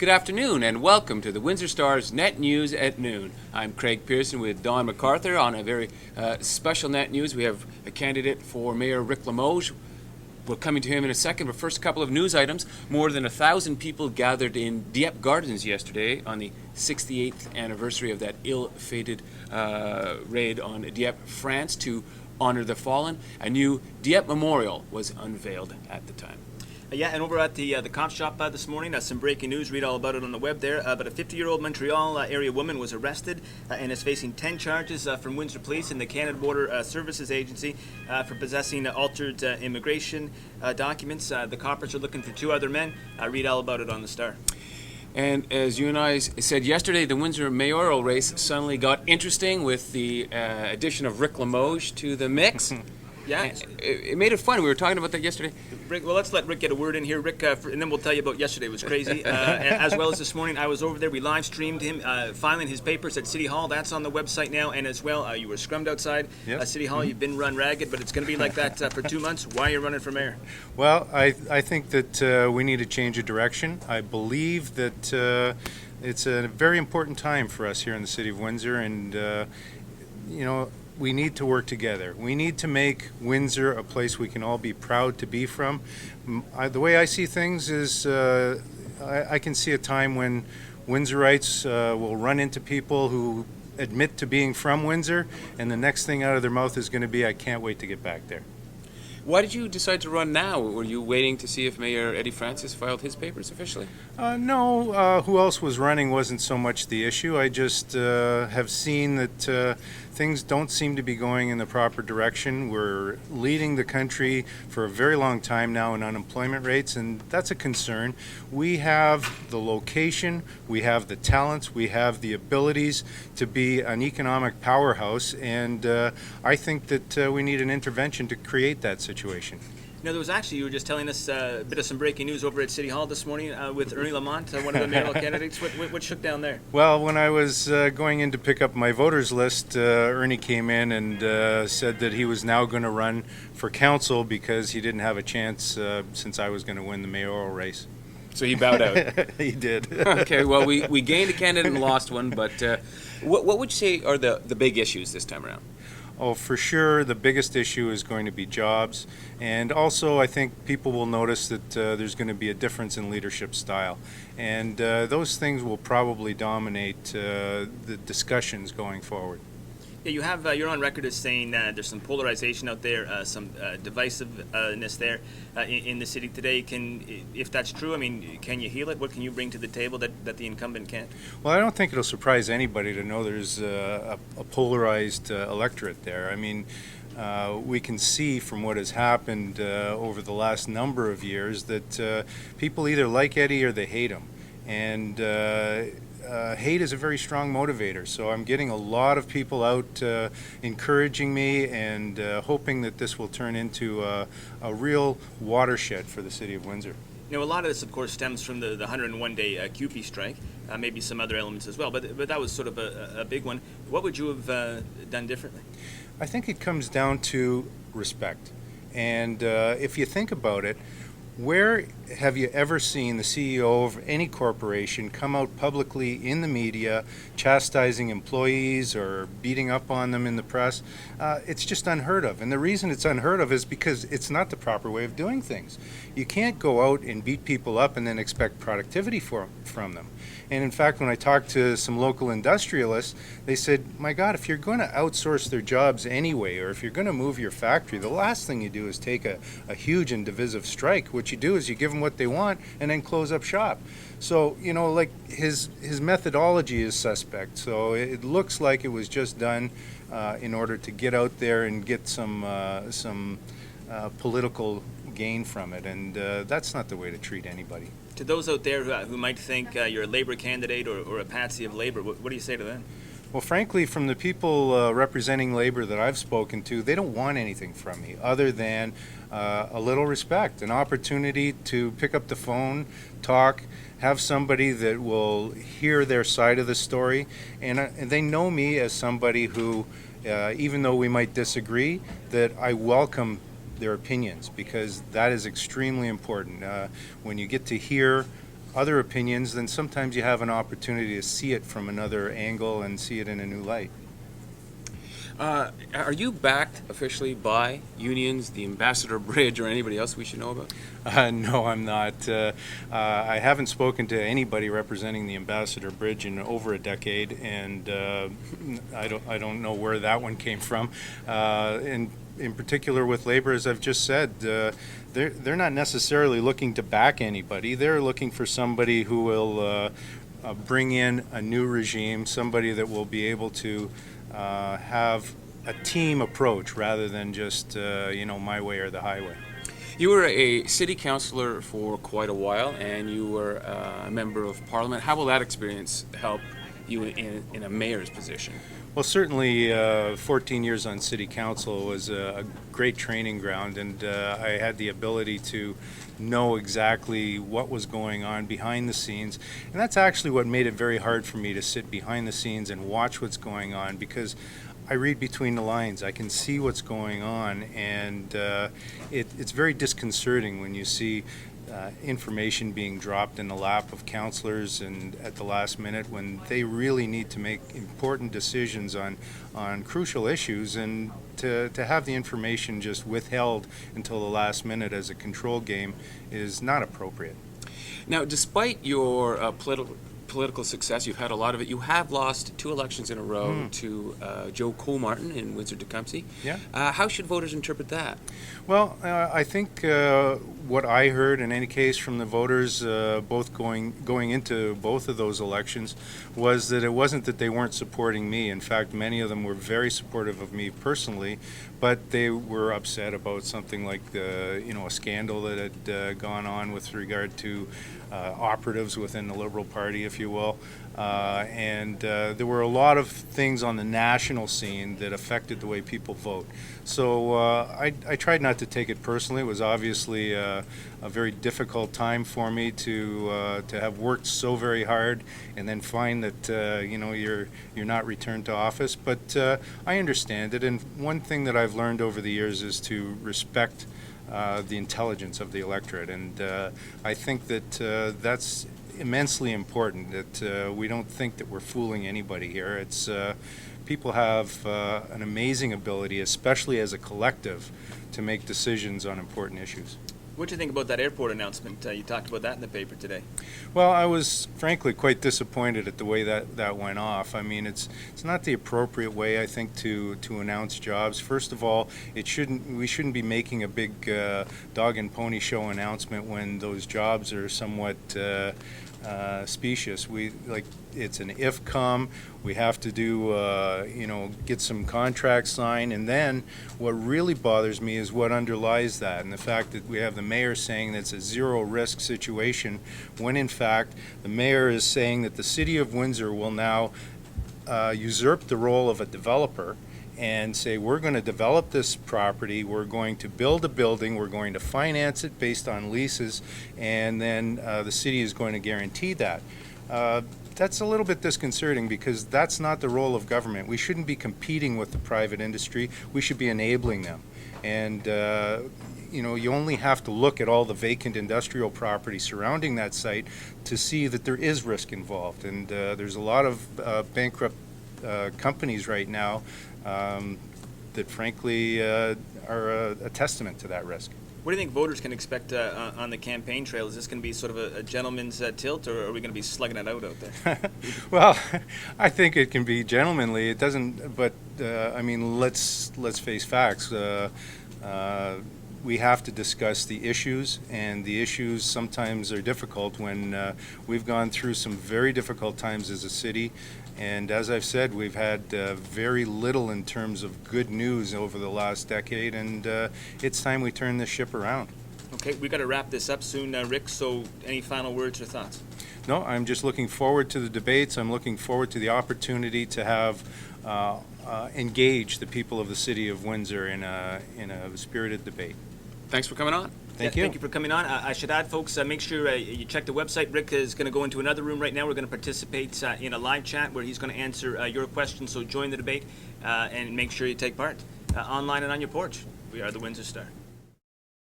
Good afternoon and welcome to the Windsor Star's Net News at Noon. I'm Craig Pearson with Don McArthur on a very special Net News. We have a candidate for Mayor Rick Limoges. We're coming to him in a second, but first a couple of news items. More than 1,000 people gathered in Dieppe Gardens yesterday on the 68th anniversary of that ill-fated raid on Dieppe, France, to honor the fallen. A new Dieppe memorial was unveiled at the time. Yeah, and over at the cop shop this morning, some breaking news. Read all about it on the web there. But a 50-year-old Montreal area woman was arrested and is facing 10 charges from Windsor Police and the Canada Border Services Agency for possessing altered immigration documents. The coppers are looking for 2 other men. Read all about it on the Star. And as you and I said yesterday, the Windsor mayoral race suddenly got interesting with the addition of Rick Limoges to the mix. Yeah, it made it fun. We were talking about that yesterday. Rick, well, let's let Rick get a word in here. Rick, and then we'll tell you about yesterday. It was crazy. As well as this morning, I was over there. We live streamed him filing his papers at City Hall. That's on the website now. And as well, you were scrummed outside City Hall. You've been run ragged, but it's going to be like that for 2 months. Why are you running for mayor? Well, I think that we need to change of direction. I believe that it's a very important time for us here in the city of Windsor, and we need to work together. We need to make Windsor a place we can all be proud to be from. The way I see things is I can see a time when Windsorites will run into people who admit to being from Windsor, and the next thing out of their mouth is going to be, I can't wait to get back there. Why did you decide to run now? Were you waiting to see if Mayor Eddie Francis filed his papers officially? No, who else was running wasn't so much the issue. I just have seen that things don't seem to be going in the proper direction. We're leading the country for a very long time now in unemployment rates, and that's a concern. We have the location, we have the talents, we have the abilities to be an economic powerhouse, and I think that we need an intervention to create that situation. No, there was actually, you were just telling us a bit of some breaking news over at City Hall this morning with Ernie Lamont, one of the mayoral candidates. What shook down there? Well, when I was going in to pick up my voters list, Ernie came in and said that he was now going to run for council because he didn't have a chance since I was going to win the mayoral race. So he bowed out. He did. Okay, well, we gained a candidate and lost one, but what would you say are the big issues this time around? Oh, for sure, the biggest issue is going to be jobs. And also, I think people will notice that there's going to be a difference in leadership style. And those things will probably dominate the discussions going forward. Yeah, you're on record as saying there's some polarization out there, some divisiveness there in the city today. If that's true, I mean, can you heal it? What can you bring to the table that the incumbent can't? Well, I don't think it'll surprise anybody to know there's a polarized electorate there. I mean, we can see from what has happened over the last number of years that people either like Eddie or they hate him. And hate is a very strong motivator, so I'm getting a lot of people out encouraging me and hoping that this will turn into a real watershed for the city of Windsor. A lot of this, of course, stems from the 101-day CUPE strike, maybe some other elements as well, but that was sort of a big one. What would you have done differently? I think it comes down to respect, and if you think about it, where have you ever seen the CEO of any corporation come out publicly in the media chastising employees or beating up on them in the press? It's just unheard of. And the reason it's unheard of is because it's not the proper way of doing things. You can't go out and beat people up and then expect productivity from them. And in fact, when I talked to some local industrialists, they said, my God, if you're going to outsource their jobs anyway, or if you're going to move your factory, the last thing you do is take a huge and divisive strike. What you do is you give them what they want and then close up shop. So, like his methodology is suspect. So it looks like it was just done in order to get out there and get some political gain from it. And that's not the way to treat anybody. To those out there who might think you're a Labour candidate or a patsy of Labour, what do you say to them? Well, frankly, from the people representing Labour that I've spoken to, they don't want anything from me other than a little respect, an opportunity to pick up the phone, talk, have somebody that will hear their side of the story. And they know me as somebody who, even though we might disagree, that I welcome their opinions, because that is extremely important. When you get to hear other opinions, then sometimes you have an opportunity to see it from another angle and see it in a new light. Are you backed officially by unions, the Ambassador Bridge, or anybody else we should know about? No, I'm not. I haven't spoken to anybody representing the Ambassador Bridge in over a decade, and I don't know where that one came from. In particular with labor, as I've just said, they're not necessarily looking to back anybody. They're looking for somebody who will bring in a new regime, somebody that will be able to have a team approach rather than just my way or the highway. You were a city councillor for quite a while, and you were a member of Parliament. How will that experience help you in a mayor's position? Well, certainly 14 years on city council was a great training ground, and I had the ability to know exactly what was going on behind the scenes. And that's actually what made it very hard for me to sit behind the scenes and watch what's going on, because I read between the lines. I can see what's going on, and it's very disconcerting when you see information being dropped in the lap of councillors and at the last minute when they really need to make important decisions on crucial issues, and to have the information just withheld until the last minute as a control game is not appropriate. Now, despite your political success, you've had a lot of it. You have lost 2 elections in a row to Joe Colemartin in Windsor-Tecumseh. Yeah. How should voters interpret that? Well, I think what I heard in any case from the voters, both going into both of those elections, was that it wasn't that they weren't supporting me. In fact, many of them were very supportive of me personally, but they were upset about something like a scandal that had gone on with regard to operatives within the Liberal Party, if you will. And there were a lot of things on the national scene that affected the way people vote. So I tried not to take it personally. It was obviously a very difficult time for me to have worked so very hard and then find that you're not returned to office. But I understand it, and one thing that I've learned over the years is to respect the intelligence of the electorate, and I think that that's immensely important, that we don't think that we're fooling anybody here. It's people have an amazing ability, especially as a collective, to make decisions on important issues. What do you think about that airport announcement? You talked about that in the paper today. Well, I was frankly quite disappointed at the way that went off. I mean, it's not the appropriate way, I think, to announce jobs. First of all, we shouldn't be making a big dog and pony show announcement when those jobs are somewhat specious. It's an if come. We have to do get some contracts signed, and then what really bothers me is what underlies that, and the fact that we have the mayor saying that it's a zero risk situation, when in fact the mayor is saying that the city of Windsor will now usurp the role of a developer and say, we're going to develop this property, we're going to build a building, we're going to finance it based on leases, and then the city is going to guarantee that. That's a little bit disconcerting, because that's not the role of government. We shouldn't be competing with the private industry. We should be enabling them. And you only have to look at all the vacant industrial property surrounding that site to see that there is risk involved. And there's a lot of bankrupt companies right now that frankly are a testament to that risk. What do you think voters can expect on the campaign trail? Is this going to be sort of a gentleman's tilt, or are we going to be slugging it out there? Well, I think it can be gentlemanly. It doesn't, but I mean, let's face facts. We have to discuss the issues, and the issues sometimes are difficult when we've gone through some very difficult times as a city. And as I've said, we've had very little in terms of good news over the last decade, and it's time we turn this ship around. Okay, we've got to wrap this up soon, Rick, so any final words or thoughts? No, I'm just looking forward to the debates. I'm looking forward to the opportunity to have engage the people of the city of Windsor in a spirited debate. Thanks for coming on. Thank you. Thank you for coming on. I should add, folks, make sure you check the website. Rick is going to go into another room right now. We're going to participate in a live chat where he's going to answer your questions, so join the debate and make sure you take part online and on your porch. We are the Windsor Star.